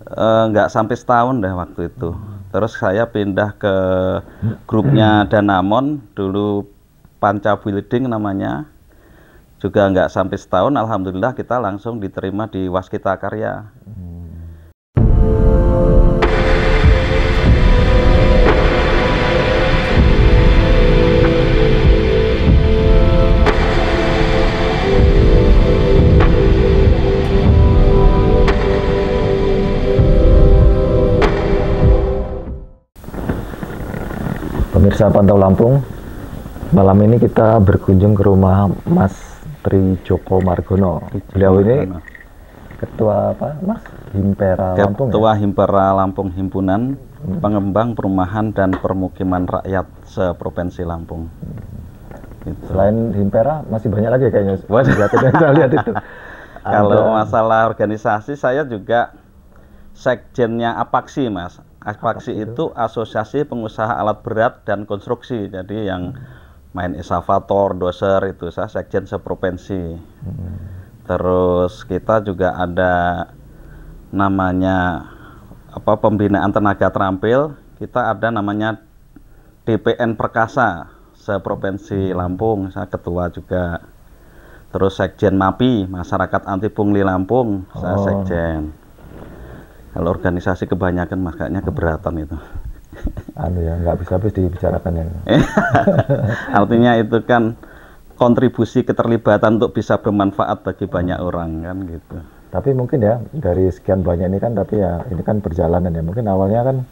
Nggak sampai setahun deh waktu itu. Terus saya pindah ke grupnya Danamon, dulu Panca Building namanya. Juga nggak sampai setahun, alhamdulillah kita langsung diterima di Waskita Karya. Pemirsa Pantau Lampung, malam ini kita berkunjung ke rumah Mas Tri Joko Margono. Beliau ini ketua apa, Mas? Himpera Lampung. Ketua ya? Himpera Lampung, Himpunan Pengembang Perumahan dan Permukiman Rakyat se-Provinsi Lampung. Gitu. Selain Himpera masih banyak lagi kayaknya. Saya lihat itu. Kalau masalah organisasi, saya juga sekjennya APAKSI, Mas. APAKSI itu Asosiasi Pengusaha Alat Berat dan Konstruksi. Jadi yang main eskavator, doser itu saya sekjen seprovinsi. Terus kita juga ada namanya pembinaan tenaga terampil. Kita ada namanya DPN Perkasa seprovinsi Lampung. Saya ketua juga. Terus sekjen MAPI, Masyarakat Anti Pungli Lampung. Saya sekjen. Kalau organisasi kebanyakan Mas, kayaknya keberatan itu. Ya, nggak bisa habis dibicarakan ya. Artinya itu kan kontribusi keterlibatan untuk bisa bermanfaat bagi banyak orang kan gitu. Tapi mungkin ya dari sekian banyak ini kan, tapi ya ini kan perjalanan ya. Mungkin awalnya kan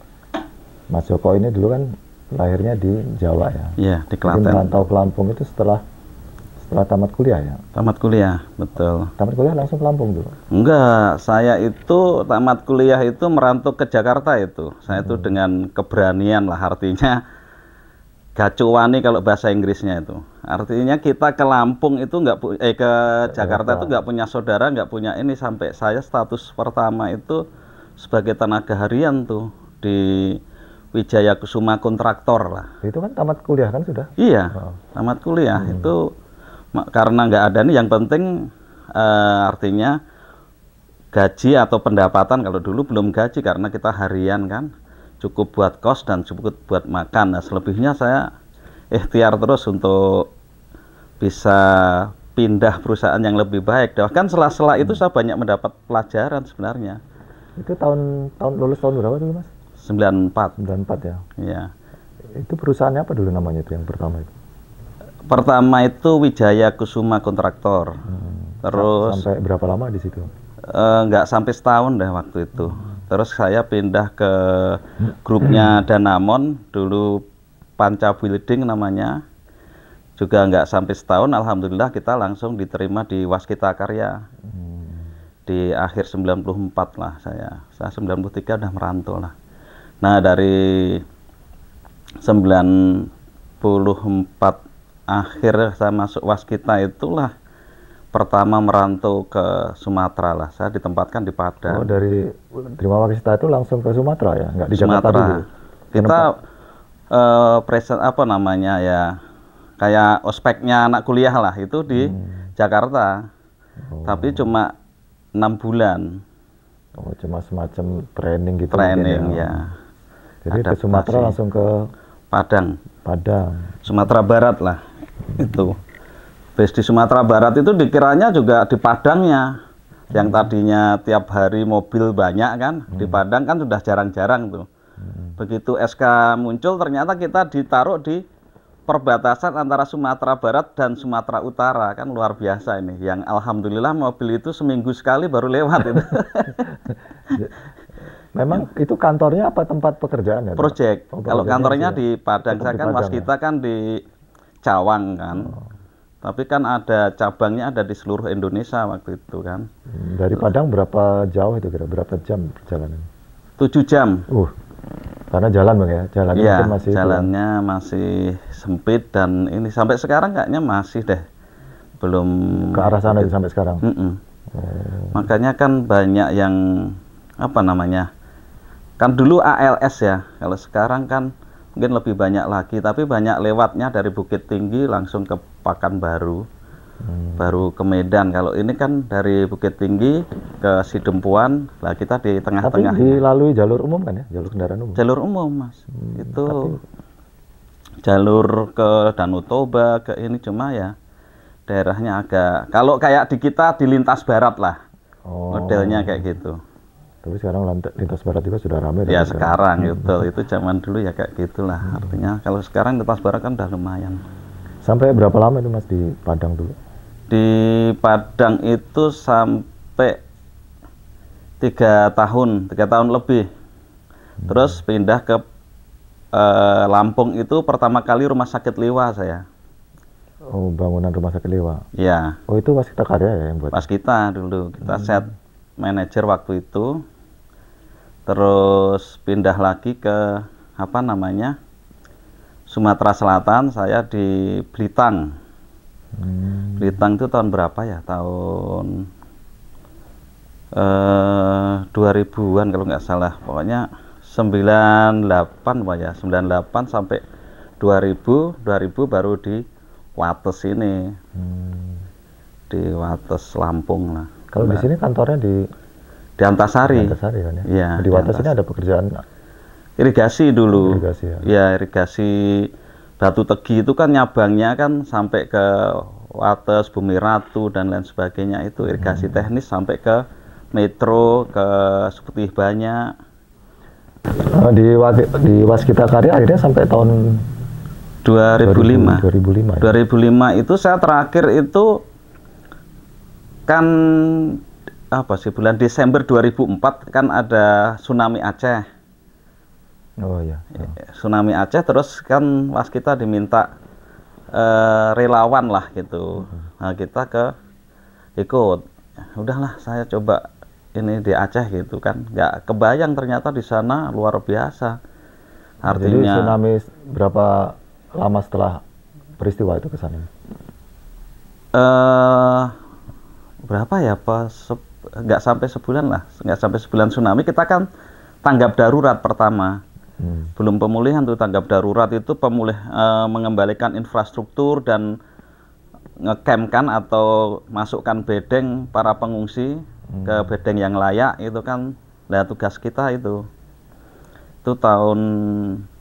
Mas Joko ini dulu kan lahirnya di Jawa ya. Iya, di Klaten. Merantau ke Lampung itu setelah tamat kuliah ya? Tamat kuliah, betul. Tamat kuliah langsung ke Lampung dulu? Enggak, saya itu tamat kuliah itu merantau ke Jakarta itu. Saya itu dengan keberanian lah, artinya gacuani kalau bahasa Inggrisnya itu. Artinya kita ke Lampung itu ke Jakarta itu nggak punya saudara, nggak punya ini, sampai saya status pertama itu sebagai tenaga harian tuh di Wijaya Kusuma Kontraktor lah. Itu kan tamat kuliah kan sudah? Iya, tamat kuliah itu. Karena nggak ada nih, yang penting artinya gaji atau pendapatan. Kalau dulu belum gaji karena kita harian kan, cukup buat kos dan cukup buat makan. Nah, selebihnya saya ikhtiar terus untuk bisa pindah perusahaan yang lebih baik. Bahkan sela-sela itu saya banyak mendapat pelajaran sebenarnya. Itu tahun lulus tahun berapa dulu Mas? 94. 94 ya? Iya. Itu perusahaannya apa dulu namanya itu yang pertama itu? Pertama itu Wijaya Kusuma Kontraktor. Terus sampai berapa lama di situ? Nggak sampai setahun deh waktu itu. Terus saya pindah ke grupnya Danamon, dulu Panca Building namanya. Juga nggak sampai setahun, alhamdulillah kita langsung diterima di Waskita Karya. Di akhir 94 lah saya 93 udah merantau lah. Nah, dari 94 akhir saya masuk Waskita itulah pertama merantau ke Sumatera lah. Saya ditempatkan di Padang. Oh, dari terima Waskita itu langsung ke Sumatera ya? Nggak di Jakarta dulu? Kita present apa namanya ya, kayak ospeknya anak kuliah lah, itu di Jakarta. Tapi cuma 6 bulan. Oh, cuma semacam training gitu. Training ya. Jadi ke Sumatera langsung ke Padang. Sumatera Barat lah. Itu base di Sumatera Barat itu dikiranya juga di Padangnya, yang tadinya tiap hari mobil banyak kan, di Padang kan sudah jarang-jarang tuh. Begitu SK muncul, ternyata kita ditaruh di perbatasan antara Sumatera Barat dan Sumatera Utara, kan luar biasa ini. Yang alhamdulillah mobil itu seminggu sekali baru lewat itu. Memang itu kantornya apa tempat pekerjaan ya? Project. Kalau kantornya di Padang, saya kan Waskita kan di Cawang kan. Tapi kan ada cabangnya ada di seluruh Indonesia waktu itu kan. Dari Padang berapa jauh itu kira? Berapa jam perjalanan? 7 jam. Karena jalan Bang ya? Jalannya masih sempit dan ini sampai sekarang kayaknya masih deh. Belum ke arah sana sampai sekarang. Makanya kan banyak yang apa namanya? Kan dulu ALS ya, kalau sekarang kan mungkin lebih banyak lagi, tapi banyak lewatnya dari Bukit Tinggi langsung ke Pekanbaru. baru ke Medan. Kalau ini kan dari Bukit Tinggi ke Sidempuan, lah kita di Tapi tengah-tengah. dilalui jalur umum kan ya, jalur kendaraan umum. Jalur umum, Mas. Itu Tapi jalur ke Danau Toba, ke ini cuma ya daerahnya agak, kalau kayak di kita di lintas barat lah, modelnya kayak gitu. Tapi sekarang lintas barat juga sudah ramai. Ya sekarang itu zaman dulu ya kayak gitulah. Artinya kalau sekarang lintas barat kan udah lumayan. Sampai berapa lama itu Mas di Padang dulu? Di Padang itu sampai 3 tahun lebih. Terus pindah ke Lampung itu pertama kali Rumah Sakit Liwa saya. Oh, bangunan Rumah Sakit Liwa. Ya. Oh, itu Waskita Karya ya yang buat? Waskita dulu, kita set manajer waktu itu. Terus pindah lagi ke apa namanya, Sumatera Selatan, saya di Blitar. Blitar itu tahun berapa ya? Tahun 2000-an kalau nggak salah. Pokoknya 98 Pak ya, 98 sampai 2000 baru di Wates ini. Di Wates Lampung lah. Kalau di sini kantornya di Antasari. Antasari kan ya? Iya, di Wates ini ada pekerjaan irigasi dulu. irigasi ya? Ya, irigasi Batu Tegi itu kan nyabangnya kan sampai ke Wates, Bumi Ratu dan lain sebagainya, itu irigasi teknis sampai ke Metro, ke Seputih Banyak. Di Waskita Karya akhirnya sampai tahun 2005. 2005 ya? 2005 itu saya terakhir itu kan apa sih, bulan Desember 2004 kan ada tsunami Aceh. Oh iya. Tsunami Aceh, terus kan Waskita diminta relawan lah gitu. Nah, kita ikut. Udahlah, saya coba ini di Aceh gitu kan. Nggak kebayang ternyata di sana luar biasa. Artinya. Jadi tsunami berapa lama setelah peristiwa itu ke sana? Berapa ya, nggak sampai sebulan lah, nggak sampai sebulan tsunami, kita kan tanggap darurat pertama. Belum pemulihan tuh, tanggap darurat itu mengembalikan infrastruktur dan ngecampkan atau masukkan bedeng para pengungsi ke bedeng yang layak, itu kan lah tugas kita itu tahun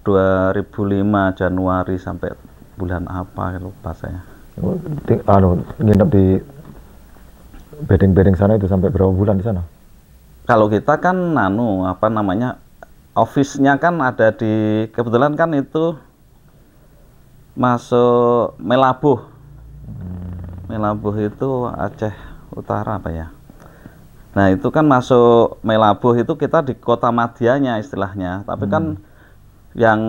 2005 Januari sampai bulan apa lupa saya. Nginep di bedeng-bedeng sana itu sampai berapa bulan di sana? Kalau kita kan apa namanya, office-nya kan ada di, kebetulan kan itu masuk Melabuh. Melabuh itu Aceh Utara apa ya. Nah, itu kan masuk Melabuh itu kita di kota Madianya istilahnya. Tapi kan yang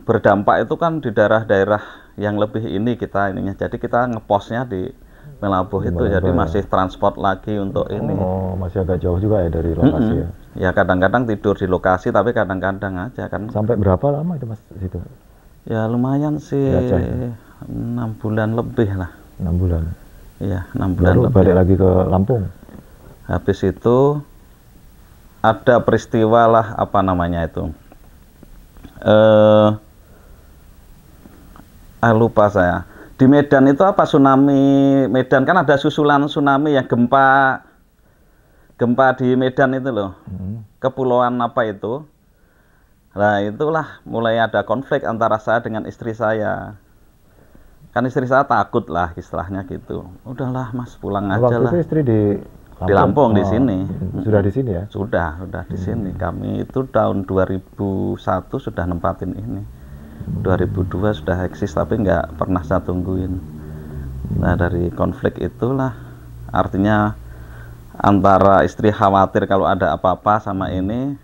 berdampak itu kan di daerah-daerah yang lebih ini kita ininya. Jadi kita ngeposnya di Melabuh itu, jadi masih transport lagi untuk ini. Oh, masih agak jauh juga ya dari lokasi ya? Ya kadang-kadang tidur di lokasi, tapi kadang-kadang aja kan. Sampai berapa lama itu Mas di situ? Ya lumayan sih, 6 bulan lebih lah. 6 bulan? Iya, 6 bulan Baru lebih. balik lagi ke Lampung? Habis itu ada peristiwa lah, apa namanya itu, lupa saya. Di Medan itu apa, tsunami Medan kan ada susulan tsunami yang gempa di Medan itu loh. Kepulauan apa itu. Nah, itulah mulai ada konflik antara saya dengan istri saya. Kan istri saya takut lah istilahnya gitu. Udahlah Mas, pulang aja lah. Waktu itu istri di Lampung di sini. Sudah di sini ya? Sudah di sini. Kami itu tahun 2001 sudah nempatin ini. 2002 sudah eksis, tapi nggak pernah saya tungguin. Nah, dari konflik itulah, artinya antara istri khawatir kalau ada apa-apa sama ini,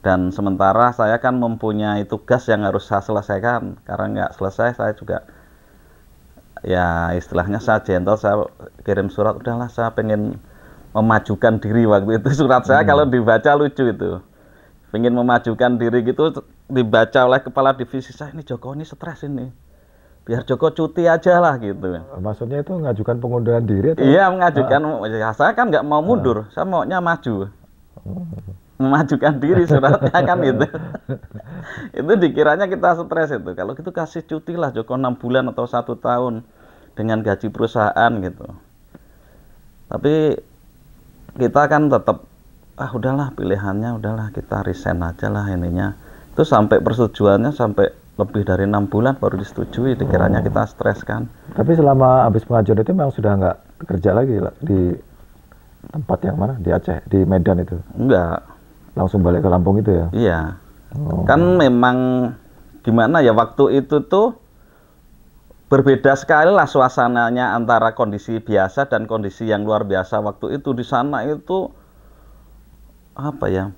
dan sementara saya kan mempunyai tugas yang harus saya selesaikan. Karena nggak selesai, saya juga ya istilahnya saya gentle, saya kirim surat, udahlah saya pengen memajukan diri waktu itu. Surat saya kalau dibaca lucu itu, pengen memajukan diri gitu, dibaca oleh kepala divisi saya, ini Joko ini stres ini, biar Joko cuti aja lah gitu. Maksudnya itu mengajukan pengunduran diri atau? Iya, mengajukan. Ya, saya kan nggak mau mundur, saya maunya maju. Memajukan diri suratnya kan itu. Itu dikiranya kita stres itu. Kalau gitu kasih cuti lah Joko 6 bulan atau 1 tahun. dengan gaji perusahaan gitu. Tapi kita kan tetap udahlah pilihannya, udahlah kita resign aja lah ininya. Itu sampai persetujuannya sampai lebih dari 6 bulan baru disetujui, dikiranya kita stres kan. Tapi selama habis pengajuan itu memang sudah nggak kerja lagi di tempat yang mana? Di Aceh, di Medan itu? Enggak. Langsung balik ke Lampung itu ya? Iya. Kan memang gimana ya, waktu itu tuh berbeda sekali lah suasananya antara kondisi biasa dan kondisi yang luar biasa. Waktu itu di sana itu apa ya,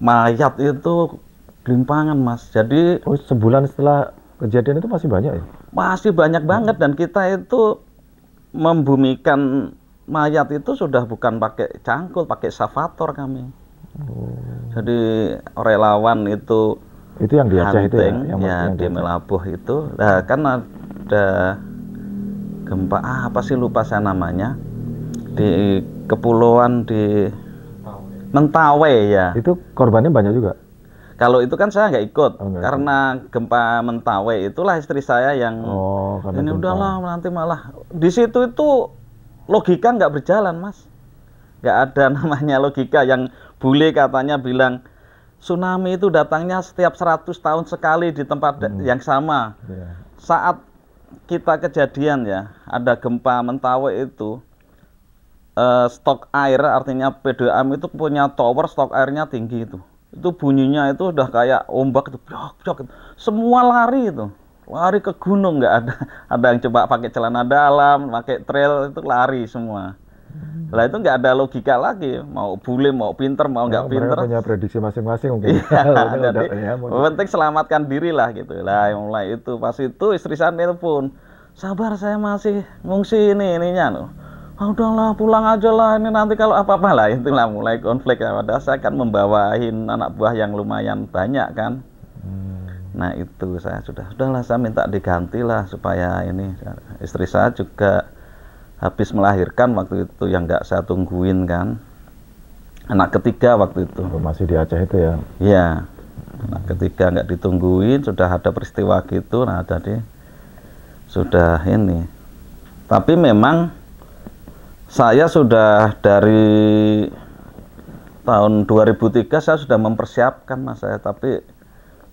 mayat itu gelimpangan Mas. Jadi sebulan setelah kejadian itu masih banyak ya? Masih banyak banget, dan kita itu membumikan mayat itu sudah bukan pakai cangkul, pakai savator kami. Jadi relawan itu yang di Aceh itu ya? Yang di Melabuh itu. Nah, kan ada gempa apa sih, lupa saya namanya, di kepulauan di Mentawai ya. Itu korbannya banyak juga? Kalau itu kan saya nggak ikut, karena gempa Mentawai itulah istri saya yang ini udahlah nanti malah di situ itu logika nggak berjalan Mas, nggak ada namanya logika. Yang bule katanya bilang tsunami itu datangnya setiap 100 tahun sekali di tempat yang sama. Saat kita kejadian ya, ada gempa Mentawai itu, stok air, artinya PDAM itu punya tower, stok airnya tinggi itu bunyinya itu udah kayak ombak itu, blok, semua lari itu, lari ke gunung, nggak ada yang coba pakai celana dalam, pakai trail, itu lari semua. Lah itu nggak ada logika lagi, mau bule, mau pinter, mau nggak pinter. Mereka punya prediksi masing-masing mungkin. Jadi penting selamatkan diri lah gitu. Lah mulai itu, pas itu istri saya telepon, sabar saya masih ngungsi ininya loh. Udahlah pulang aja lah, ini nanti kalau apa-apa lah. Itulah mulai konflik ya. Padahal saya kan membawain anak buah yang lumayan banyak kan. Nah itu sudahlah saya minta diganti lah supaya ini. Istri saya juga habis melahirkan waktu itu, yang nggak saya tungguin kan. Anak ketiga waktu itu. Masih di Aceh itu ya? Iya. Anak ketiga nggak ditungguin, sudah ada peristiwa gitu. Nah jadi sudah ini. Tapi memang saya sudah dari tahun 2003 saya sudah mempersiapkan Mas saya, tapi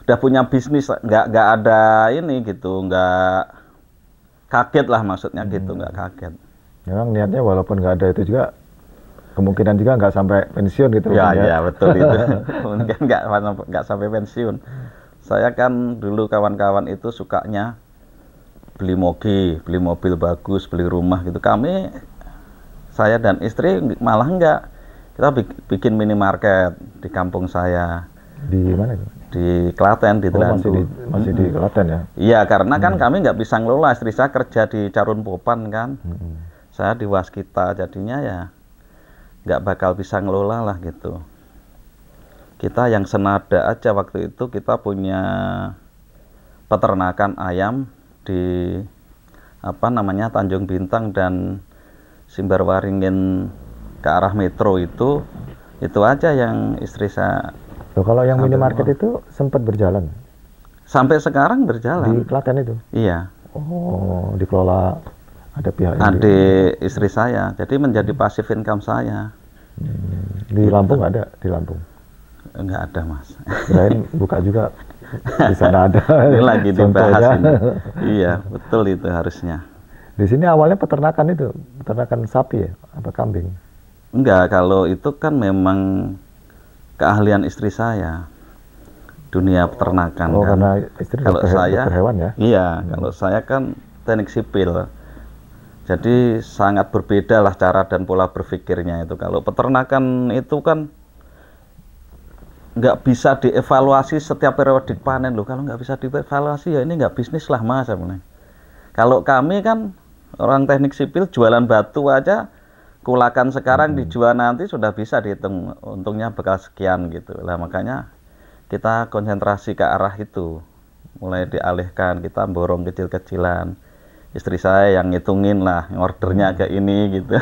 udah punya bisnis, nggak ada ini gitu, nggak kaget lah maksudnya gitu, nggak kaget. Memang niatnya walaupun nggak ada itu juga, kemungkinan juga nggak sampai pensiun gitu. Ya betul itu, mungkin nggak sampai pensiun. Saya kan dulu kawan-kawan itu sukanya beli mobil bagus, beli rumah gitu. Saya dan istri malah enggak. Kita bikin minimarket di kampung saya. Di mana? Di Klaten, di Telandu. Masih di Klaten ya? Iya, karena kan kami nggak bisa ngelola. Istri saya kerja di Carun Popan kan. Saya di Waskita, jadinya ya nggak bakal bisa ngelola lah gitu. Kita yang senada aja waktu itu, kita punya peternakan ayam di Tanjung Bintang dan Simbarwaringin ke arah metro itu aja yang istri saya. Loh, kalau yang minimarket itu sempat berjalan? Sampai sekarang berjalan. Di Klaten itu? Iya. Oh, dikelola ada pihak adik istri saya, jadi menjadi passive income saya. Di Lampung nggak ada? Di Lampung? Nggak ada Mas. Kirain buka juga di sana ada. Ini lagi dibahas ini. Iya, betul itu harusnya. Di sini awalnya peternakan sapi ya, apa kambing? Enggak, kalau itu kan memang keahlian istri saya, dunia peternakan. Oh, kan. Karena istri kalau saya hewan ya? Iya, kalau saya kan teknik sipil. Jadi sangat berbeda lah cara dan pola berpikirnya itu. Kalau peternakan itu kan nggak bisa dievaluasi setiap periodik panen loh. Kalau nggak bisa dievaluasi ya ini nggak bisnis lah Mas. Kalau kami kan orang teknik sipil, jualan batu aja, kulakan sekarang dijual nanti sudah bisa dihitung untungnya bakal sekian gitu lah. Makanya kita konsentrasi ke arah itu, mulai dialihkan, kita borong kecil-kecilan. Istri saya yang ngitungin lah, ordernya ke ini gitu.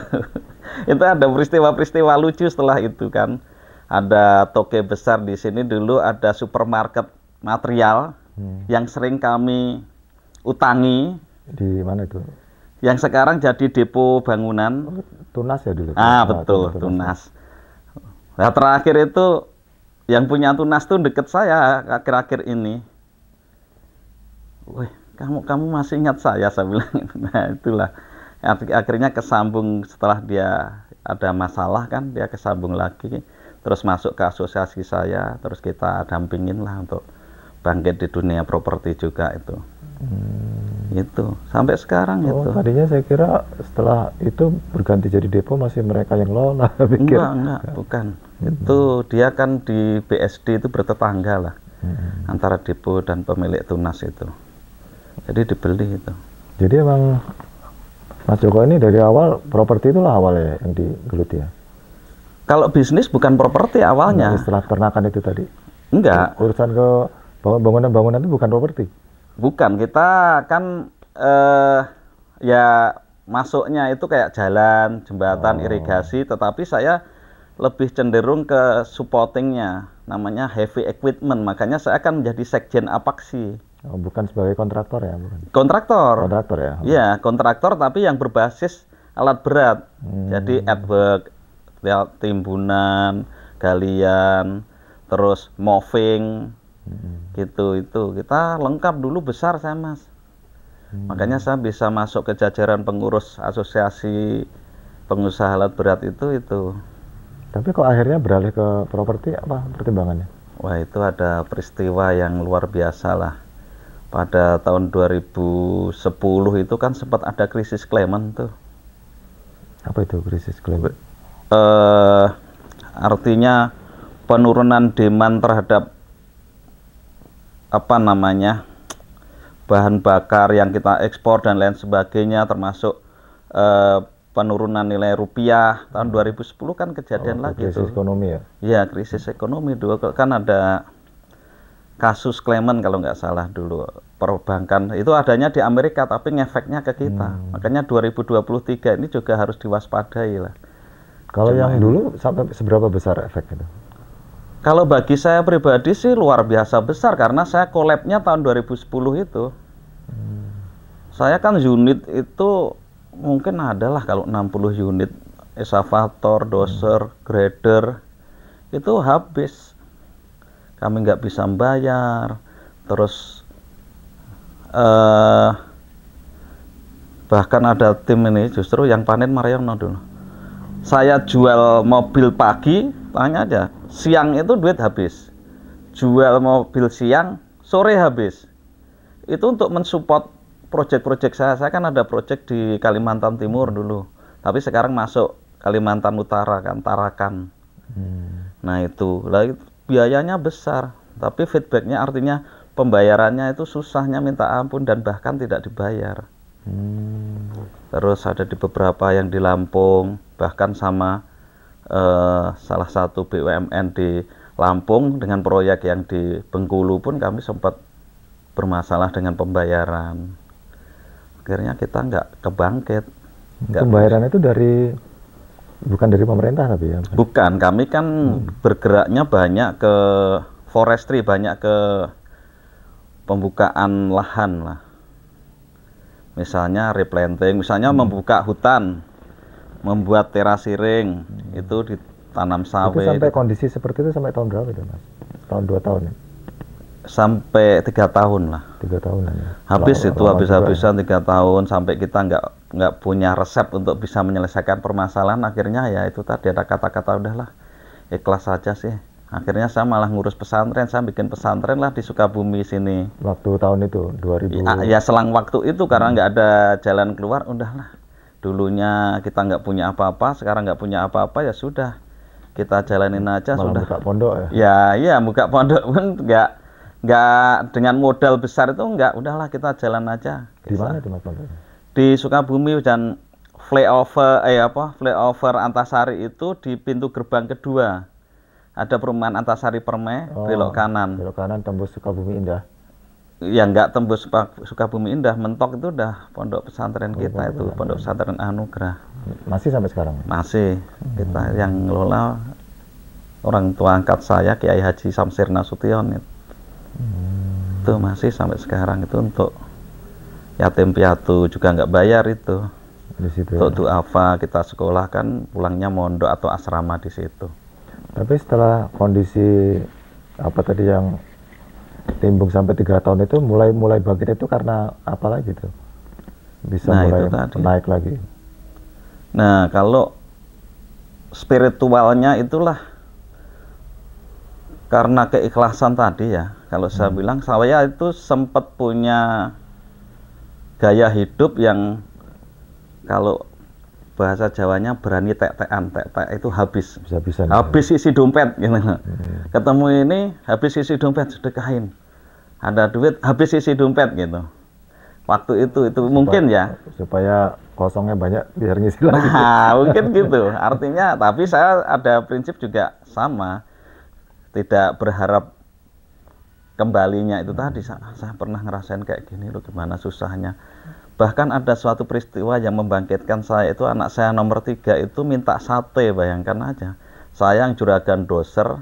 Itu ada peristiwa-peristiwa lucu setelah itu kan. Ada toke besar di sini dulu, ada supermarket material yang sering kami utangi. Di mana itu? Yang sekarang jadi depo bangunan. Tunas ya dulu. Betul, Tunas. Nah, terakhir itu yang punya Tunas tuh deket saya akhir-akhir ini. Wih, kamu masih ingat saya bilang. Nah, itulah. Akhirnya kesambung setelah dia ada masalah kan, dia kesambung lagi. Terus masuk ke asosiasi saya, terus kita dampingin lah untuk bangkit di dunia properti juga itu. Itu sampai sekarang itu. Tadinya saya kira setelah itu berganti jadi depo masih mereka yang lola. Enggak, bukan. Itu dia kan di BSD itu bertetangga lah antara depo dan pemilik Tunas itu. Jadi dibeli itu. Jadi emang Mas Joko ini dari awal properti itulah awalnya yang digeluti ya? Kalau bisnis bukan properti awalnya. Setelah ternakan itu tadi? Enggak. Urusan ke bangunan-bangunan itu bukan properti? Bukan, kita kan ya masuknya itu kayak jalan, jembatan, irigasi, tetapi saya lebih cenderung ke supportingnya, namanya heavy equipment, makanya saya akan menjadi sekjen apaksi. Bukan sebagai kontraktor ya? Bukan. Kontraktor. Kontraktor ya? Iya, kontraktor tapi yang berbasis alat berat. Jadi earthwork, timbunan, galian, terus moving, gitu itu kita lengkap dulu besar saya Mas. Makanya saya bisa masuk ke jajaran pengurus asosiasi pengusaha alat berat itu. Tapi kok akhirnya beralih ke properti apa pertimbangannya? Wah, itu ada peristiwa yang luar biasa lah. Pada tahun 2010 itu kan sempat ada krisis Clement tuh. Apa itu krisis Clement? Artinya penurunan demand terhadap bahan bakar yang kita ekspor dan lain sebagainya, termasuk penurunan nilai rupiah. Tahun 2010 kan kejadian lagi krisis tuh. Ekonomi ya? Iya, krisis ekonomi dulu kan ada kasus Clement kalau nggak salah dulu, perbankan itu adanya di Amerika tapi ngefeknya ke kita. Makanya 2023 ini juga harus diwaspadai lah. Kalau yang dulu sampai seberapa besar efek itu? Kalau bagi saya pribadi sih luar biasa besar karena saya collab-nya tahun 2010 itu. Saya kan unit itu mungkin adalah kalau 60 unit excavator, dozer, grader itu habis. Kami nggak bisa membayar, terus bahkan ada tim ini justru yang panen Mariono dulu. Saya jual mobil pagi, tanya aja, siang itu duit habis. Jual mobil siang, sore habis. Itu untuk mensupport proyek-proyek saya kan ada proyek di Kalimantan Timur dulu, tapi sekarang masuk Kalimantan Utara kan, Tarakan. Nah itu biayanya besar, tapi feedbacknya artinya pembayarannya itu susahnya minta ampun dan bahkan tidak dibayar. Terus ada di beberapa yang di Lampung, bahkan sama salah satu BUMN di Lampung dengan proyek yang di Bengkulu pun kami sempat bermasalah dengan pembayaran. Akhirnya kita nggak kebangkit. Pembayaran itu bukan dari pemerintah tapi ya? Bukan, kami kan bergeraknya banyak ke forestry, banyak ke pembukaan lahan lah. Misalnya replanting, misalnya membuka hutan, membuat terasiring, itu ditanam sawit. Itu sampai kondisi seperti itu sampai tahun berapa itu Mas? Tahun 2 tahun ya? Sampai 3 tahun lah. 3 tahunan ya? Habis-habisan 3 tahun sampai kita nggak punya resep untuk bisa menyelesaikan permasalahan. Akhirnya ya itu tadi ada kata-kata udahlah ikhlas saja sih. Akhirnya saya malah ngurus pesantren, saya bikin pesantren lah di Sukabumi sini. Waktu tahun itu 2000? Ya selang waktu itu karena nggak ada jalan keluar, udahlah. Dulunya kita nggak punya apa-apa, sekarang nggak punya apa-apa ya sudah kita jalanin aja. Malah sudah. Buka pondok ya? Ya buka pondok pun nggak dengan modal besar itu nggak, udahlah kita jalan aja. Di mana itu Mas pondoknya? Di Sukabumi dan flyover Antasari itu di pintu gerbang kedua. Ada perumahan Antasari Permai, belok kanan. Belok kanan tembus Sukabumi Indah. Ya nggak tembus Sukabumi Indah, mentok itu udah pondok pesantren kita itu, pondok pesantren Anugerah. Masih sampai sekarang? Masih. Kita yang ngelola orang tua angkat saya, Kiai Haji Samsir Nasution itu. Itu masih sampai sekarang itu untuk yatim piatu juga nggak bayar itu. Di situ. Untuk duafa kita sekolah kan pulangnya mondok atau asrama di situ. Tapi setelah kondisi apa tadi yang timbung sampai 3 tahun itu mulai bangkit itu karena apa lagi tuh? Bisa Nah, mulai itu tadi. naik lagi. Nah, kalau spiritualnya itulah karena keikhlasan tadi ya. Kalau saya bilang, saya itu sempat punya gaya hidup yang kalau bahasa Jawanya berani tek-tekan. Tek-tek itu habis. Bisa-bisa. Habis isi dompet gitu. Ketemu ini habis isi dompet, sedekahin. Ada duit habis isi dompet gitu. Waktu itu mungkin ya. Supaya kosongnya banyak biar ngisi lagi. Nah, mungkin gitu. Artinya, tapi saya ada prinsip juga sama. Tidak berharap kembalinya itu tadi. Saya pernah ngerasain kayak gini loh, gimana susahnya. Bahkan ada suatu peristiwa yang membangkitkan saya itu, anak saya nomor 3 itu minta sate, bayangkan aja. Saya yang juragan doser,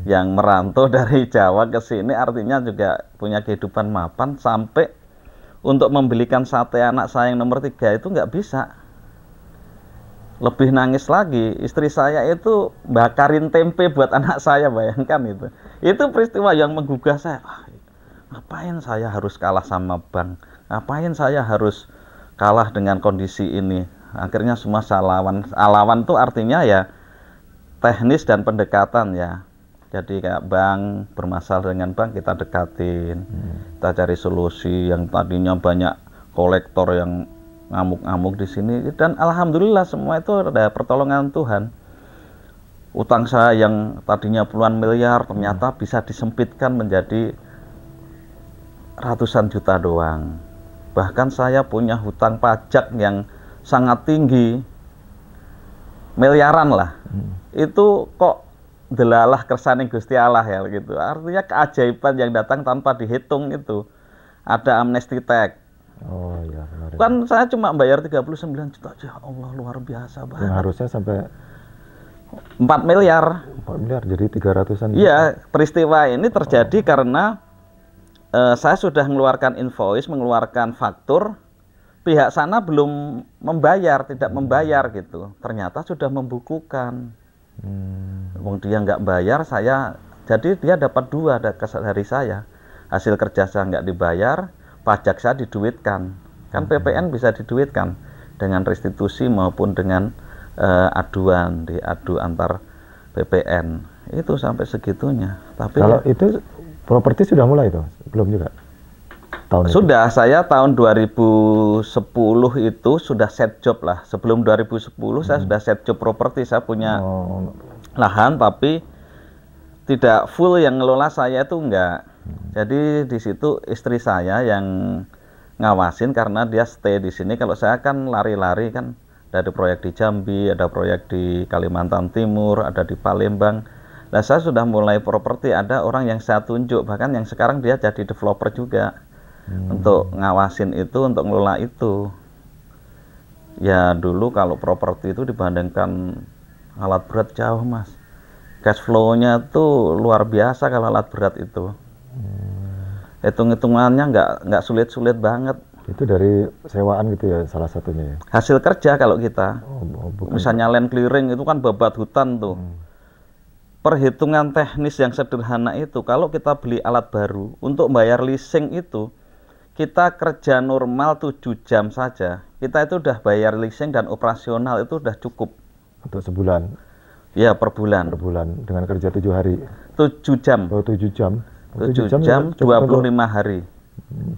yang merantau dari Jawa ke sini, artinya juga punya kehidupan mapan, sampai untuk membelikan sate anak saya yang nomor 3 itu nggak bisa. Lebih nangis lagi, istri saya itu bakarin tempe buat anak saya, bayangkan itu. Itu peristiwa yang menggugah saya. Ngapain saya harus kalah sama bank? Ngapain saya harus kalah dengan kondisi ini? Akhirnya semua saya lawan. Lawan itu artinya ya teknis dan pendekatan ya. Jadi kayak bank, bermasalah dengan bank kita dekatin. Kita cari solusi. Yang tadinya banyak kolektor yang ngamuk-ngamuk di sini, dan alhamdulillah semua itu ada pertolongan Tuhan. Utang saya yang tadinya puluhan miliar ternyata bisa disempitkan menjadi ratusan juta doang. Bahkan saya punya hutang pajak yang sangat tinggi, miliaran lah. Itu kok delalah kersane Gusti Allah ya gitu. Artinya keajaiban yang datang tanpa dihitung itu. Ada amnesty tax. Oh iya, benar. Kan saya cuma bayar 39 juta aja. Allah, luar biasa banget. Yang harusnya sampai 4 miliar. 4 miliar jadi 300-an. Iya, peristiwa ini terjadi karena saya sudah mengeluarkan invoice, mengeluarkan faktur, pihak sana belum membayar, tidak membayar gitu. Ternyata sudah membukukan. Wong dia nggak bayar, jadi dia dapat 2 dari saya. Hasil kerja saya nggak dibayar, pajak saya diduitkan. Kan PPN bisa diduitkan dengan restitusi maupun dengan aduan, diadu antar PPN. Itu sampai segitunya. Tapi kalau itu properti sudah mulai itu? Belum juga? Sudah, saya tahun 2010 itu sudah set job lah. Sebelum 2010 saya sudah set job properti. Saya punya lahan tapi tidak full, yang ngelola saya itu enggak. Jadi di situ istri saya yang ngawasin karena dia stay di sini. Kalau saya kan lari-lari kan, ada proyek di Jambi, ada proyek di Kalimantan Timur, ada di Palembang. Nah, saya sudah mulai properti, ada orang yang saya tunjuk, bahkan yang sekarang dia jadi developer juga. Untuk ngawasin itu, untuk ngelola itu. Ya dulu kalau properti itu dibandingkan alat berat jauh, Mas. Cash flow-nya tuh luar biasa kalau alat berat itu. Hitung-hitungannya nggak sulit-sulit banget. Itu dari sewaan gitu ya salah satunya ya? Hasil kerja kalau kita. Bukan. Misalnya land clearing itu kan babat hutan tuh. Perhitungan teknis yang sederhana itu, kalau kita beli alat baru, untuk bayar leasing itu, kita kerja normal 7 jam saja. Kita itu udah bayar leasing dan operasional itu udah cukup. Untuk sebulan? Ya, per bulan. Per bulan, dengan kerja 7 hari? 7 jam. Oh, 7 jam. 7 jam, 25 hari.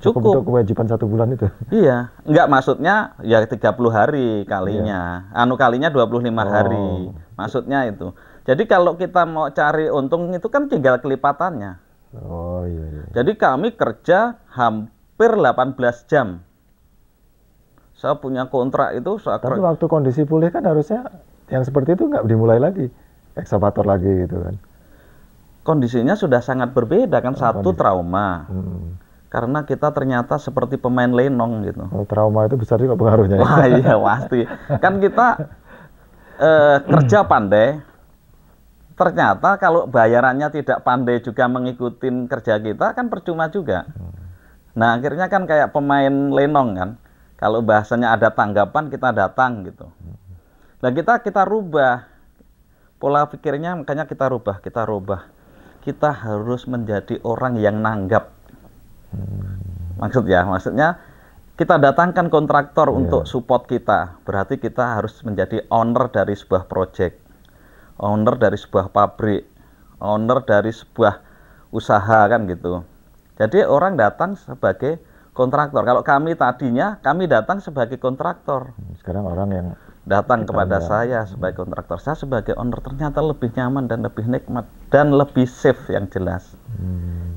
Cukup untuk kewajiban 1 bulan itu? Iya, enggak, maksudnya ya 30 hari kalinya. Iya. Kalinya 25 hari. Maksudnya itu. Jadi kalau kita mau cari untung itu kan tinggal kelipatannya. Oh iya. Jadi kami kerja hampir 18 jam. Saya punya kontrak itu. Tapi waktu kondisi pulih kan harusnya yang seperti itu nggak dimulai lagi, ekskavator lagi gitu kan? Kondisinya sudah sangat berbeda kan. Satu, trauma. Karena kita ternyata seperti pemain lenong gitu. Oh, trauma itu besar juga pengaruhnya. Wah iya pasti. Kan kita kerja pandai. Ternyata kalau bayarannya tidak pandai juga mengikuti kerja kita kan percuma juga. Nah, akhirnya kan kayak pemain lenong kan. Kalau bahasanya ada tanggapan, kita datang gitu. Nah, kita rubah pola pikirnya, makanya kita rubah. Kita harus menjadi orang yang nanggap. Maksudnya kita datangkan kontraktor untuk support kita. Berarti kita harus menjadi owner dari sebuah project, owner dari sebuah pabrik, owner dari sebuah usaha kan gitu. Jadi orang datang sebagai kontraktor. Kalau kami tadinya, kami datang sebagai kontraktor. Sekarang orang yang datang kepada saya sebagai kontraktor. Saya sebagai owner ternyata lebih nyaman dan lebih nikmat dan lebih safe yang jelas.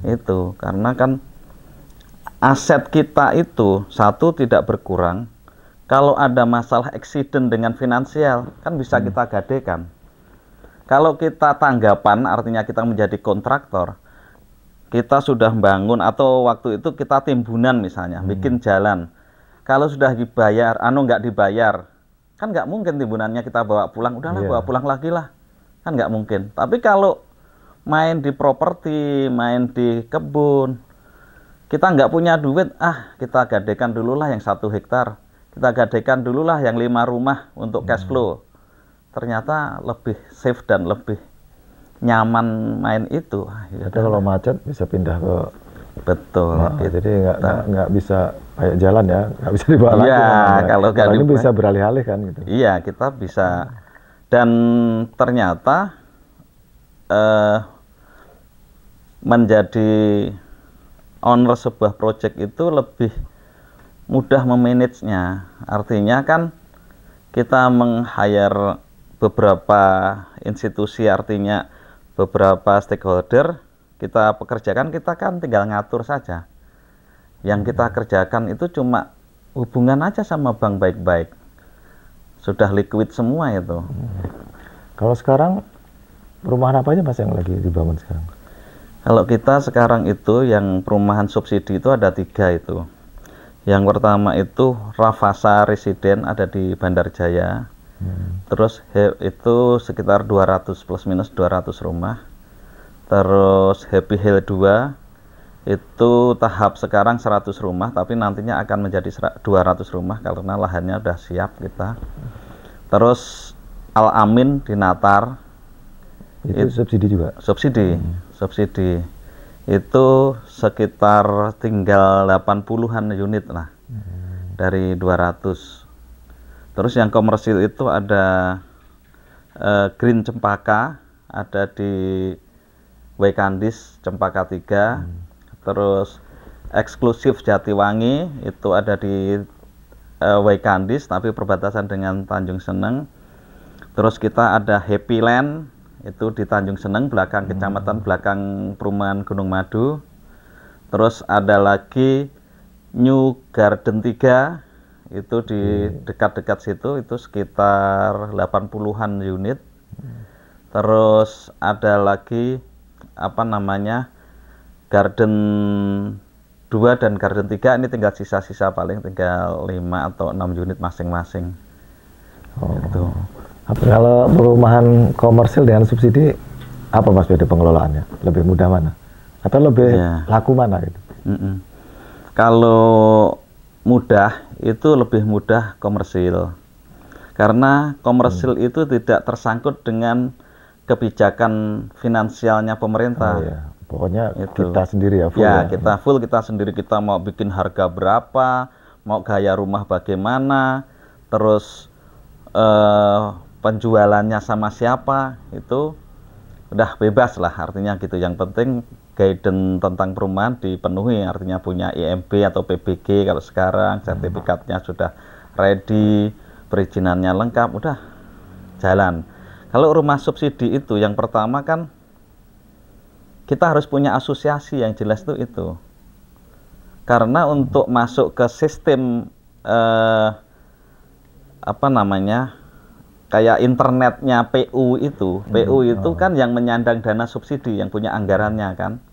Itu karena kan aset kita itu satu tidak berkurang. Kalau ada masalah accident dengan finansial kan bisa kita gadekan. Kalau kita tanggapan artinya kita menjadi kontraktor, kita sudah bangun atau waktu itu kita timbunan misalnya, bikin jalan. Kalau sudah dibayar, nggak dibayar, kan nggak mungkin timbunannya kita bawa pulang, udahlah bawa pulang lagi lah, kan nggak mungkin. Tapi kalau main di properti, main di kebun, kita nggak punya duit, kita gadekan dulu lah yang 1 hektar, kita gadekan dulu lah yang 5 rumah untuk cash flow. Ternyata lebih safe dan lebih nyaman main itu. Jadi kalau macet bisa pindah ke betul. Jadi nggak bisa kayak jalan ya, nggak bisa dibawa lagi. Kalau ini bisa beralih-alih kan gitu. Iya, kita bisa. Dan ternyata menjadi owner sebuah project itu lebih mudah memanagenya. Artinya kan kita meng-hire beberapa institusi, artinya beberapa stakeholder kita pekerjakan, kita kan tinggal ngatur saja. Yang kita kerjakan itu cuma hubungan aja sama bank baik-baik. Sudah liquid semua itu. Kalau sekarang perumahan apa aja Mas yang lagi dibangun sekarang? Kalau kita sekarang itu yang perumahan subsidi itu ada 3 itu. Yang pertama itu Ravasa Residen ada di Bandarjaya. Terus itu sekitar 200 plus minus 200 rumah. Terus Happy Hill 2 itu tahap sekarang 100 rumah, tapi nantinya akan menjadi 200 rumah karena lahannya udah siap kita. Terus Al Amin di Natar itu subsidi juga? Subsidi itu sekitar tinggal 80-an unit lah dari 200. Terus yang komersil itu ada Green Cempaka, ada di Wekandis Cempaka 3, terus eksklusif Jatiwangi itu ada di Wekandis tapi perbatasan dengan Tanjung Seneng. Terus kita ada Happy Land itu di Tanjung Seneng, belakang kecamatan, belakang perumahan Gunung Madu. Terus ada lagi New Garden 3 itu di dekat-dekat situ, itu sekitar 80-an unit. Terus ada lagi Garden 2 dan Garden 3, ini tinggal sisa-sisa, paling tinggal 5 atau 6 unit masing-masing. Gitu. Kalau perumahan komersil dengan subsidi apa Mas beda pengelolaannya? Lebih mudah mana? Atau lebih laku mana gitu? Kalau mudah itu lebih mudah komersil, karena komersil itu tidak tersangkut dengan kebijakan finansialnya pemerintah. Pokoknya kita sendiri ya, full kita full, kita sendiri, kita mau bikin harga berapa, mau gaya rumah bagaimana, terus penjualannya sama siapa, itu udah bebas lah artinya gitu. Yang penting guidance tentang perumahan dipenuhi, artinya punya IMB atau PBG kalau sekarang, sertifikatnya sudah ready, perizinannya lengkap, udah jalan. Kalau rumah subsidi itu yang pertama kan kita harus punya asosiasi yang jelas itu. Karena untuk masuk ke sistem kayak internetnya PU itu, kan yang menyandang dana subsidi, yang punya anggarannya kan,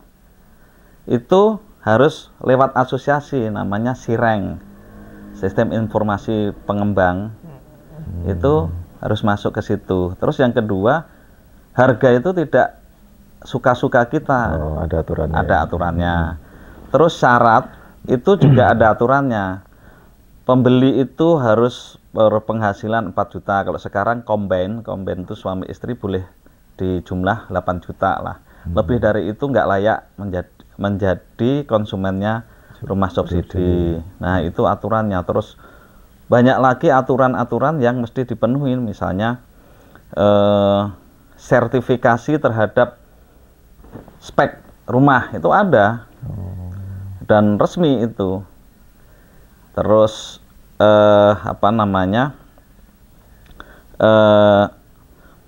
itu harus lewat asosiasi namanya SIRENG, Sistem Informasi Pengembang. Itu harus masuk ke situ. Terus yang kedua, harga itu tidak suka-suka kita. Ada aturannya. Ada aturannya. Terus syarat itu juga ada aturannya. Pembeli itu harus berpenghasilan 4 juta. Kalau sekarang combine itu suami istri boleh di jumlah 8 juta lah. Lebih dari itu nggak layak menjadi konsumennya rumah subsidi. Nah, itu aturannya. Terus banyak lagi aturan-aturan yang mesti dipenuhi, misalnya sertifikasi terhadap spek rumah itu ada dan resmi itu. Terus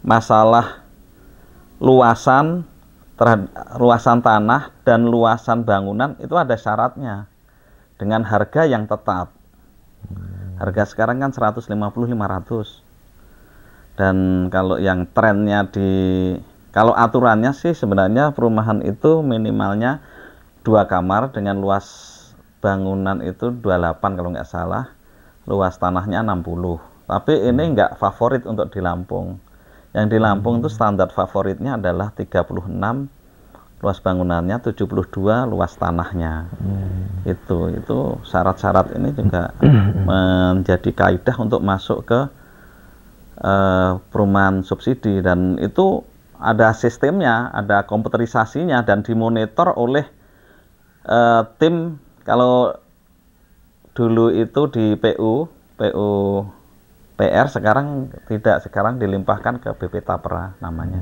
masalah luasan tanah dan luasan bangunan itu ada syaratnya dengan harga yang tetap. Harga sekarang kan 150-500. Dan kalau yang trennya kalau aturannya sih sebenarnya perumahan itu minimalnya 2 kamar dengan luas bangunan itu 28 kalau nggak salah, luas tanahnya 60. Tapi ini nggak favorit untuk di Lampung. Yang di Lampung itu standar favoritnya adalah 36, luas bangunannya 72, luas tanahnya. Itu syarat-syarat ini juga menjadi kaidah untuk masuk ke perumahan subsidi, dan itu ada sistemnya, ada komputerisasinya dan dimonitor oleh tim. Kalau dulu itu di PU PR, sekarang tidak, sekarang dilimpahkan ke BP Tapra namanya.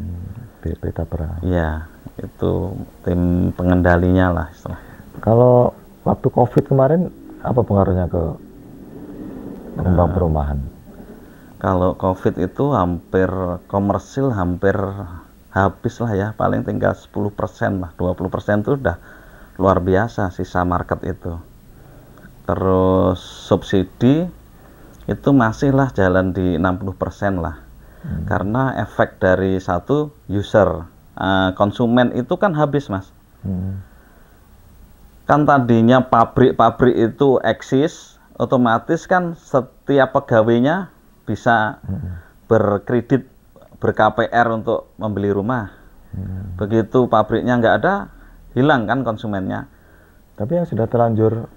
BP Tapra. Iya, itu tim pengendalinya lah istilah. Kalau waktu COVID kemarin apa pengaruhnya ke pengembang perumahan? Kalau COVID itu hampir komersil hampir habis lah ya, paling tinggal 10% lah, 20% itu udah luar biasa sisa market itu. Terus subsidi itu masihlah jalan di 60% lah. Karena efek dari satu user, konsumen itu kan habis, Mas. Kan tadinya pabrik-pabrik itu eksis, otomatis kan setiap pegawainya bisa berkredit, ber-KPR untuk membeli rumah. Begitu pabriknya nggak ada, hilang kan konsumennya. Tapi yang sudah terlanjur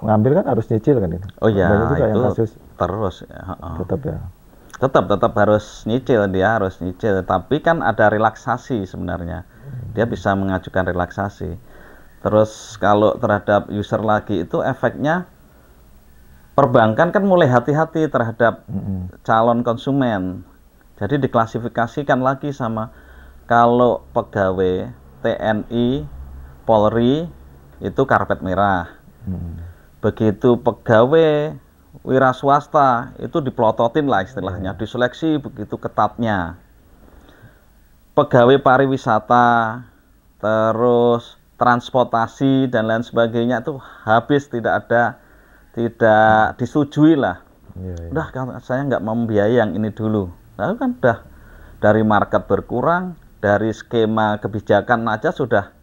ngambil kan harus nyicil kan itu. Oh iya, juga itu yang kasus terus ya. Tetap ya. Tetap harus nyicil, dia harus nyicil. Tapi kan ada relaksasi sebenarnya. Dia bisa mengajukan relaksasi. Terus kalau terhadap user lagi itu efeknya, perbankan kan mulai hati-hati terhadap calon konsumen. Jadi diklasifikasikan lagi sama, kalau pegawai TNI, Polri itu karpet merah. Begitu pegawai wira swasta itu diplototin lah istilahnya, diseleksi begitu ketatnya. Pegawai pariwisata, terus transportasi dan lain sebagainya itu habis, tidak disetujui lah. Udah, saya nggak mau membiayai yang ini dulu. Lalu kan udah dari market berkurang, dari skema kebijakan aja sudah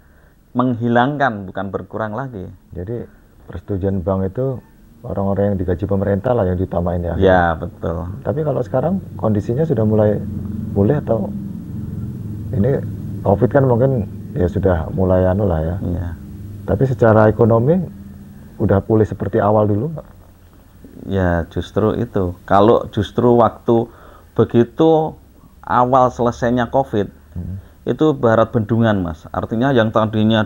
menghilangkan, bukan berkurang lagi. Jadi persetujuan bank itu orang-orang yang digaji pemerintah lah yang ditamain ya. Ya, betul. Tapi kalau sekarang kondisinya sudah mulai pulih atau ini COVID kan mungkin ya sudah mulai lah ya. Iya. Tapi secara ekonomi udah pulih seperti awal dulu nggak? Ya justru itu. Kalau justru waktu begitu awal selesainya COVID, itu barat bendungan, Mas. Artinya yang tadinya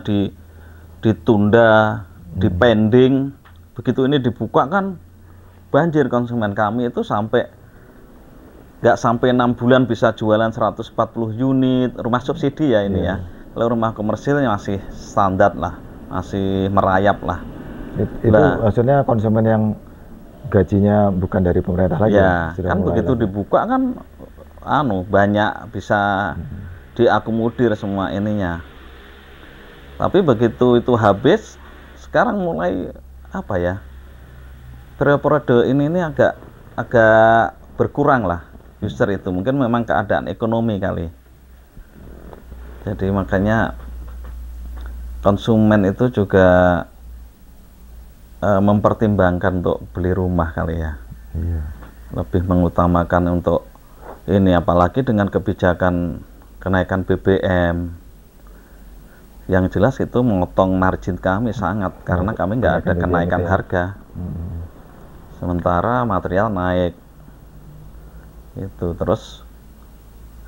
ditunda, dipending, begitu ini dibuka kan banjir konsumen. Kami itu nggak sampai 6 bulan bisa jualan 140 unit rumah subsidi ya ini ya. Kalau rumah komersilnya masih standar lah, masih merayap lah. Itu maksudnya konsumen yang gajinya bukan dari pemerintah lagi ya, kan begitu dibuka kan banyak bisa diakomodir semua ininya. Tapi begitu itu habis, sekarang mulai periode ini agak berkurang lah user itu. Mungkin memang keadaan ekonomi kali. Jadi makanya konsumen itu juga mempertimbangkan untuk beli rumah kali ya. Iya. Lebih mengutamakan untuk ini, apalagi dengan kebijakan kenaikan BBM. Yang jelas itu memotong margin kami sangat karena kami nggak ada kenaikan harga. Sementara material naik. Itu terus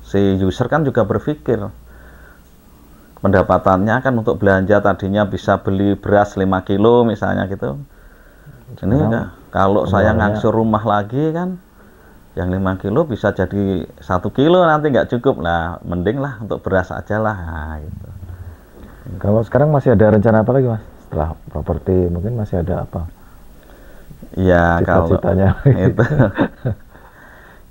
si user kan juga berpikir pendapatannya kan untuk belanja tadinya bisa beli beras 5 kilo misalnya gitu. Ini kalau saya ngangsur rumah lagi kan yang 5 kilo bisa jadi 1 kilo nanti nggak cukup lah, mending lah untuk beras aja lah. Nah, gitu. Kalau sekarang masih ada rencana apa lagi, Mas? Setelah properti mungkin masih ada apa? Ya Cita-citanya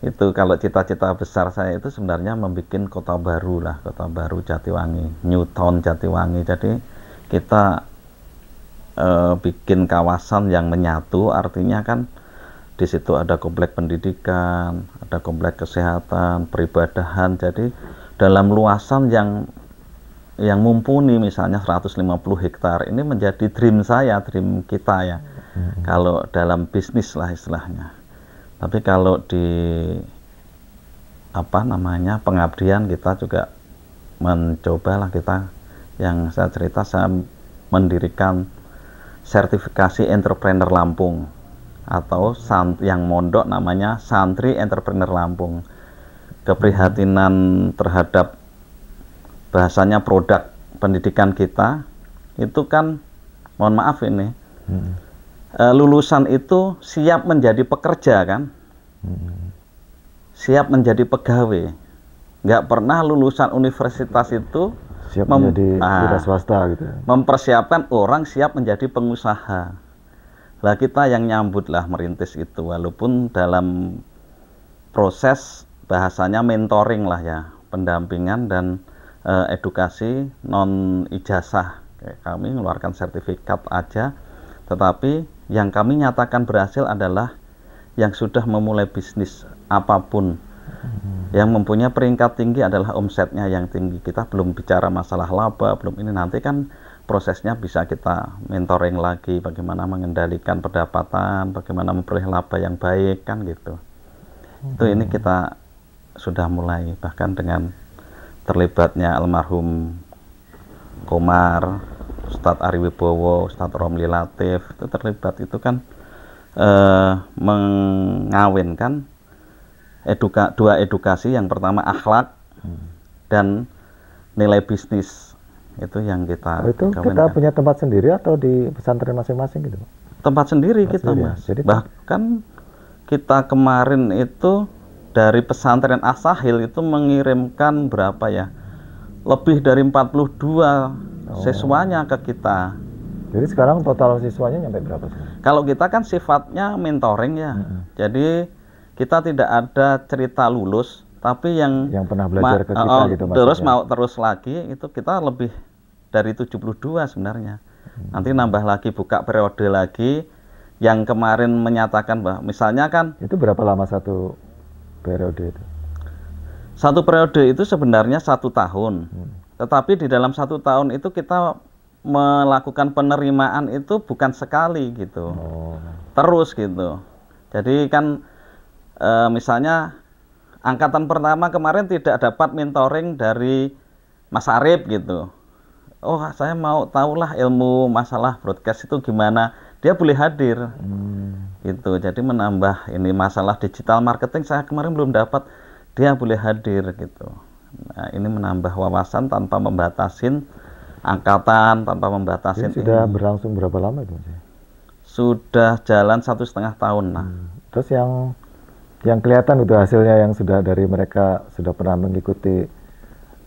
itu kalau cita-cita besar saya itu sebenarnya membuat kota baru lah, kota baru Jatiwangi, New Town Jatiwangi. Jadi kita bikin kawasan yang menyatu, artinya kan di situ ada komplek pendidikan, ada komplek kesehatan, peribadahan. Jadi dalam luasan yang mumpuni, misalnya 150 hektar, ini menjadi dream saya, dream kita ya. Kalau dalam bisnis lah istilahnya. Tapi kalau di pengabdian kita juga mencobalah kita, yang saya cerita, saya mendirikan sertifikasi entrepreneur Lampung atau yang mondok namanya Santri Entrepreneur Lampung. Keprihatinan terhadap bahasanya produk pendidikan kita itu kan, mohon maaf ini, lulusan itu siap menjadi pekerja kan, siap menjadi pegawai. Nggak pernah lulusan universitas itu siap menjadi wira swasta gitu. Mempersiapkan orang siap menjadi pengusaha. Lah kita yang nyambut lah merintis itu, walaupun dalam proses bahasanya mentoring lah ya, pendampingan dan edukasi non ijazah. Kami mengeluarkan sertifikat aja, tetapi yang kami nyatakan berhasil adalah yang sudah memulai bisnis apapun. Yang mempunyai peringkat tinggi adalah omsetnya yang tinggi. Kita belum bicara masalah laba, belum ini, nanti kan prosesnya bisa kita mentoring lagi, bagaimana mengendalikan pendapatan, bagaimana memperoleh laba yang baik kan gitu. Itu ini kita sudah mulai, bahkan dengan terlibatnya almarhum Komar, Ustadz Ari Wibowo, Ustadz Romli Latif, itu terlibat, itu kan mengawinkan dua edukasi, yang pertama akhlak dan nilai bisnis. Itu yang kita kita punya tempat sendiri atau di pesantren masing-masing gitu? Tempat sendiri kita, Mas. Jadi bahkan kita kemarin itu dari pesantren As-Sahil itu mengirimkan berapa ya, lebih dari 42 siswanya ke kita. Jadi sekarang total siswanya nyampe berapa sih? Kalau kita kan sifatnya mentoring ya, jadi kita tidak ada cerita lulus, tapi yang pernah belajar ke kita gitu, terus mau terus lagi, itu kita lebih dari 72 sebenarnya. Nanti nambah lagi, buka periode lagi. Yang kemarin menyatakan bahwa misalnya kan, itu berapa lama satu periode itu? Satu periode itu sebenarnya 1 tahun, tetapi di dalam 1 tahun itu kita melakukan penerimaan itu bukan sekali gitu, terus gitu. Jadi kan misalnya angkatan pertama kemarin tidak dapat mentoring dari Mas Arif gitu. Oh, saya mau tahulah ilmu masalah broadcast itu gimana, dia boleh hadir gitu. Jadi menambah ini masalah digital marketing, saya kemarin belum dapat, dia boleh hadir gitu. Nah, ini menambah wawasan tanpa membatasin angkatan, tanpa membatasin. Ini sudah berlangsung berapa lama itu, Mas? Sudah jalan 1,5 tahun lah. Terus yang kelihatan itu hasilnya, yang sudah dari mereka sudah pernah mengikuti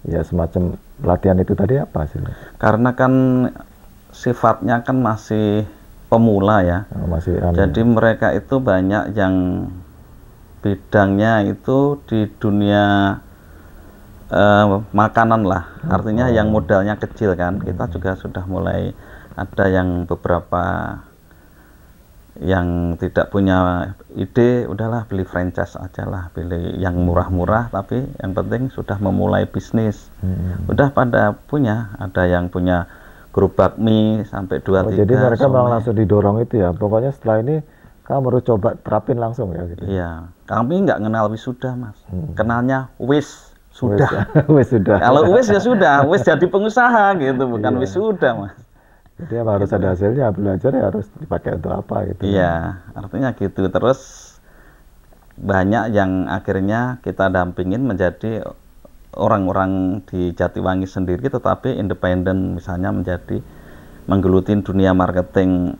ya semacam pelatihan itu tadi, apa hasilnya? Karena kan sifatnya kan masih pemula ya, jadi mereka itu banyak yang bidangnya itu di dunia makanan lah, artinya yang modalnya kecil kan. Kita juga sudah mulai ada yang beberapa yang tidak punya ide, udahlah beli franchise aja lah, beli yang murah-murah, tapi yang penting sudah memulai bisnis. Udah pada punya, ada yang punya gerobak mie sampai 2-3. Jadi mereka memang langsung didorong itu ya, pokoknya setelah ini kamu harus coba terapin langsung ya gitu. Iya, kami nggak kenal wisuda, Mas. Kenalnya wis sudah. Wis sudah. Kalau wis ya sudah, wis jadi pengusaha gitu, bukan Iya. wis sudah Mas. Jadi apa harus ada hasilnya, belajar ya harus dipakai untuk apa gitu. Iya, artinya gitu. Terus banyak yang akhirnya kita dampingin menjadi orang-orang di Jatiwangi sendiri, tetapi independen, misalnya menjadi menggelutin dunia marketing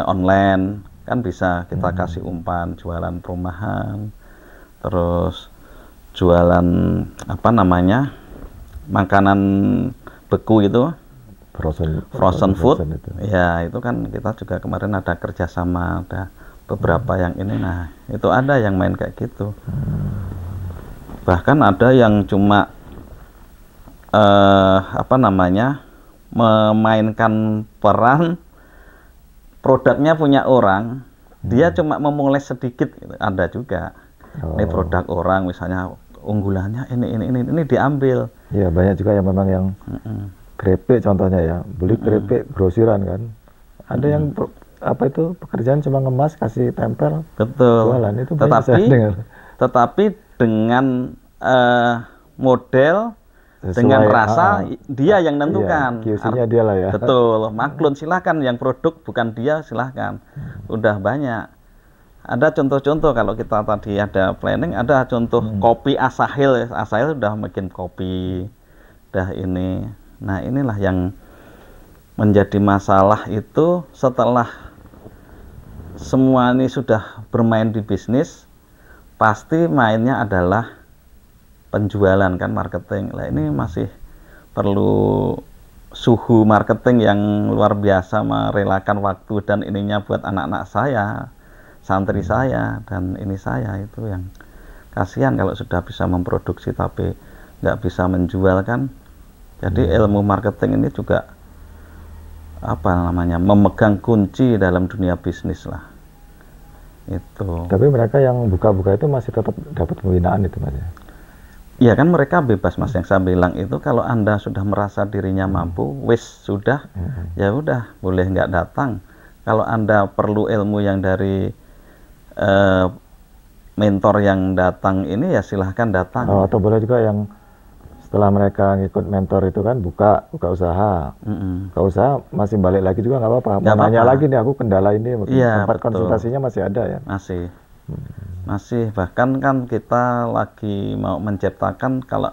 online, kan bisa kita kasih umpan, jualan perumahan, terus jualan apa namanya, makanan beku itu, frozen food itu. ya, itu kan kita juga kemarin ada kerjasama, ada beberapa yang ini. Nah itu ada yang main kayak gitu. Bahkan ada yang cuma apa namanya, memainkan peran produknya punya orang, dia cuma memulai sedikit gitu. Ada juga ini produk orang, misalnya unggulannya ini diambil. Iya, banyak juga yang memang yang keripik contohnya ya, beli keripik grosiran kan. Ada yang apa itu pekerjaan cuma ngemas, kasih tempel, betul, jualan. Itu banyak saya dengar. tetapi dengan model, Sesuai, dengan rasa dia yang nentukan. Iya, QC-nya dia lah ya. Betul, maklun, silahkan yang produk bukan dia, silahkan. Udah banyak. Ada contoh-contoh, kalau kita tadi ada planning, ada contoh kopi Asahil. Asahil udah bikin kopi, udah ini. Nah inilah yang menjadi masalah itu, setelah semua ini sudah bermain di bisnis, pasti mainnya adalah penjualan kan, marketing. Lah ini masih perlu suhu marketing yang luar biasa, merelakan waktu dan ininya buat anak-anak saya, santri saya, dan ini saya. Itu yang kasihan kalau sudah bisa memproduksi tapi nggak bisa menjual kan. Jadi ilmu marketing ini juga apa namanya, memegang kunci dalam dunia bisnis lah. Itu. Tapi mereka yang buka-buka itu masih tetap dapat pembinaan itu Mas ya? Iya kan, mereka bebas Mas. Yang saya bilang itu, kalau Anda sudah merasa dirinya mampu, wis sudah, ya udah, boleh nggak datang. Kalau Anda perlu ilmu yang dari mentor yang datang ini, ya silahkan datang. Atau boleh juga yang setelah mereka ngikut mentor itu kan buka usaha. Buka usaha masih balik lagi juga nggak apa-apa. Mau nanya lagi nih, aku kendala ini, tempat konsultasinya masih ada ya? Masih, bahkan kan kita lagi mau menciptakan kalau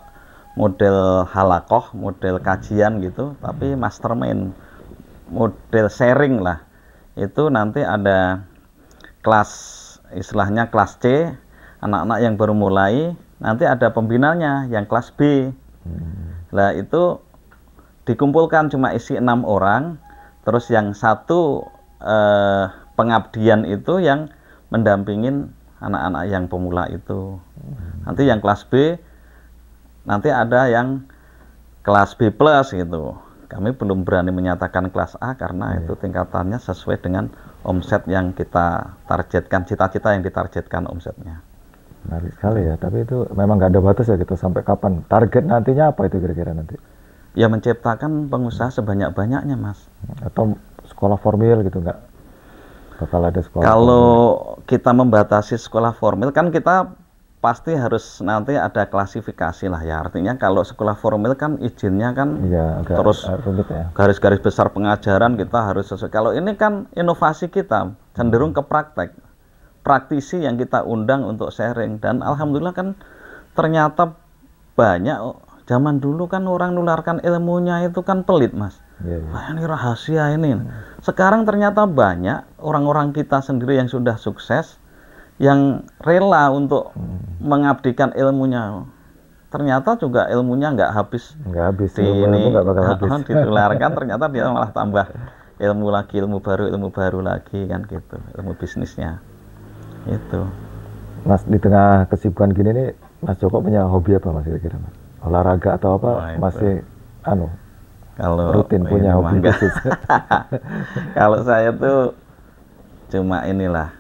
model halakoh, model kajian gitu, tapi mastermind, model sharing lah. Itu nanti ada kelas, istilahnya kelas C, anak-anak yang baru mulai, nanti ada pembinanya yang kelas B. Lah itu dikumpulkan cuma isi 6 orang, terus yang satu pengabdian itu yang mendampingin anak-anak yang pemula itu. Nanti yang kelas B, nanti ada yang kelas B plus gitu. Kami belum berani menyatakan kelas A karena itu tingkatannya sesuai dengan omset yang kita targetkan, cita-cita yang ditargetkan omsetnya. Menarik sekali ya, tapi itu memang nggak ada batas ya gitu, sampai kapan? Target nantinya apa itu kira-kira nanti? Ya menciptakan pengusaha sebanyak-banyaknya Mas. Atau sekolah formal gitu nggak? Bakal ada sekolah kalau formal? Kita membatasi sekolah formal kan kita pasti harus nanti ada klasifikasi lah ya. Artinya kalau sekolah formal kan izinnya kan terus rumit ya. Garis-garis besar pengajaran kita harus sesuai. Kalau ini kan inovasi kita cenderung ke praktek. Praktisi yang kita undang untuk sharing, dan alhamdulillah kan ternyata banyak. Zaman dulu kan orang nularkan ilmunya itu kan pelit Mas. Wah, ini rahasia ini. Sekarang ternyata banyak orang-orang kita sendiri yang sudah sukses, yang rela untuk mengabdikan ilmunya. Ternyata juga ilmunya nggak habis di ini, nggak bakal habis. Ditularkan, ternyata dia malah tambah ilmu lagi, ilmu baru lagi kan gitu, ilmu bisnisnya. Itu Mas, di tengah kesibukan gini nih, Mas Joko punya hobi apa Mas kira-kira Mas? Olahraga atau apa? Masih kalau rutin punya hobi khusus? Kalau saya tuh cuma inilah,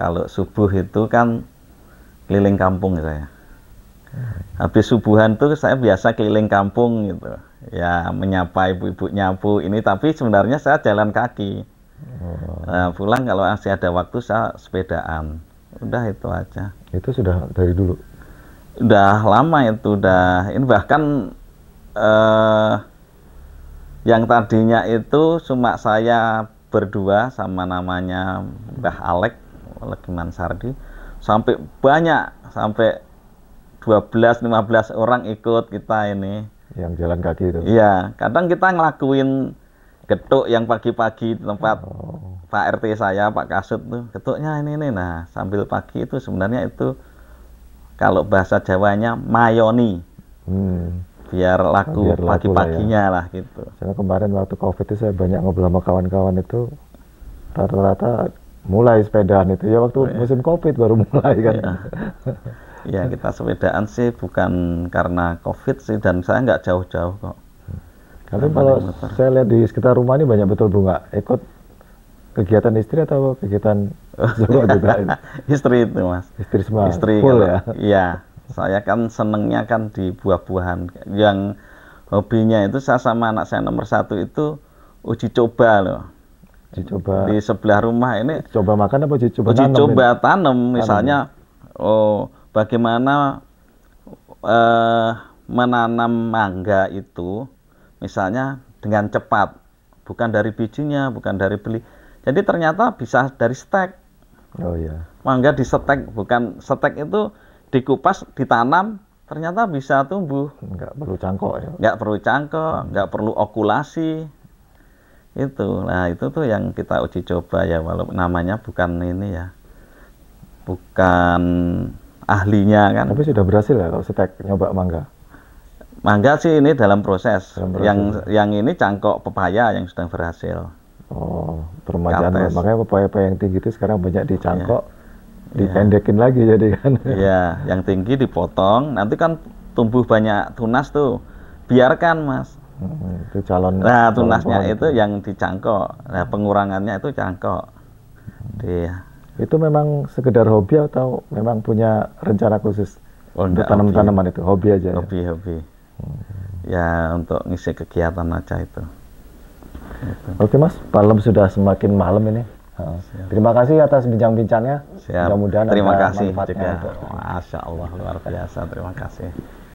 kalau subuh itu kan keliling kampung saya. Habis subuhan tuh saya biasa keliling kampung gitu ya, menyapa ibu-ibu nyapu ini, tapi sebenarnya saya jalan kaki. Nah, pulang kalau masih ada waktu saya sepedaan. Udah itu aja. Itu sudah dari dulu? Udah lama itu, udah ini bahkan yang tadinya itu cuma saya berdua sama namanya Mbah Alek Legiman Sardi, sampai banyak, sampai 12-15 orang ikut kita ini. Yang jalan kaki itu. Iya, kadang kita ngelakuin getuk yang pagi-pagi di tempat Pak RT saya, Pak Kasut tuh, getuknya ini. Nah, sambil pagi itu sebenarnya itu kalau bahasa Jawanya mayoni. Biar laku pagi-paginya lah gitu. Karena kemarin waktu COVID itu saya banyak ngobrol sama kawan-kawan itu, rata-rata mulai sepedaan itu ya waktu musim COVID baru mulai kan. Ya kita sepedaan sih bukan karena COVID sih, dan saya nggak jauh-jauh kok. Tapi kalau saya lihat di sekitar rumah ini banyak betul bunga. Ikut kegiatan istri atau kegiatan juga? Istri itu mas. Istri semua. Istri full kalau, ya. Iya. Saya kan senengnya kan di buah-buahan. Yang hobinya itu saya sama anak saya nomor 1 itu uji coba loh. Uji coba. Di sebelah rumah ini. Coba makan apa uji coba? Uji coba tanam. Misalnya, bagaimana menanam mangga itu, misalnya dengan cepat, bukan dari bijinya, bukan dari beli. Jadi ternyata bisa dari stek. Oh iya. Mangga di stek, bukan stek itu dikupas, ditanam, ternyata bisa tumbuh. Nggak perlu cangkok ya? Nggak perlu cangkok, nggak perlu okulasi. Itu, nah itu tuh yang kita uji coba ya, walaupun namanya bukan ini ya, bukan ahlinya kan. Tapi sudah berhasil ya kalau stek nyoba mangga? Mangga sih ini dalam proses. Yang ini cangkok pepaya yang sudah berhasil. Oh, permajaan. Makanya pepaya yang tinggi itu sekarang banyak dicangkok, dipendekin lagi jadi kan. Iya, yang tinggi dipotong, nanti kan tumbuh banyak tunas tuh. Biarkan mas. Itu calon. Nah, tunasnya itu yang dicangkok. Nah, pengurangannya itu cangkok. Itu memang sekedar hobi atau memang punya rencana khusus untuk tanam-tanaman itu? Hobi aja. Hobi. Ya untuk ngisi kegiatan aja itu. Oke mas, malam sudah semakin malam ini. Terima kasih atas bincang-bincangnya. Mudah-mudahan terima kasih juga. Masya Allah luar biasa, terima kasih.